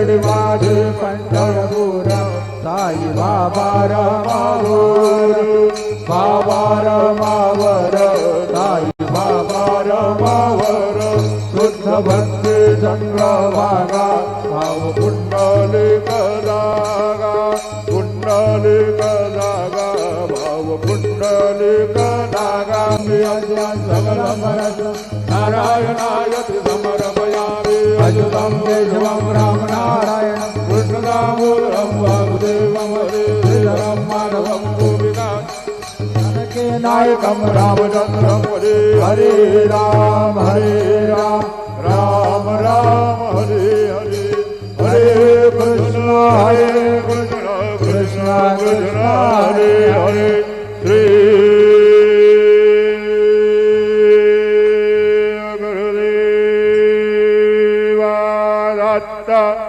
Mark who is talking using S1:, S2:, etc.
S1: शिरडी माझे पंढरपूर साई बाबा रमावर बाबा रमावर साई बाबा रमावर शुद्ध भक्ती चंद्रभागा भाव पुंडलिक जागा पुंडलिक जागा भाव पुंडलिक जागा नारायणाय समर्पयामि अच्युतं केशवं राम नारायणं कृष्णदामोदरं वासुदेवं हरे श्रीधरं माधवं गोपिका जानकी नायकं रामचन्द्रं हरे हरे राम राम राम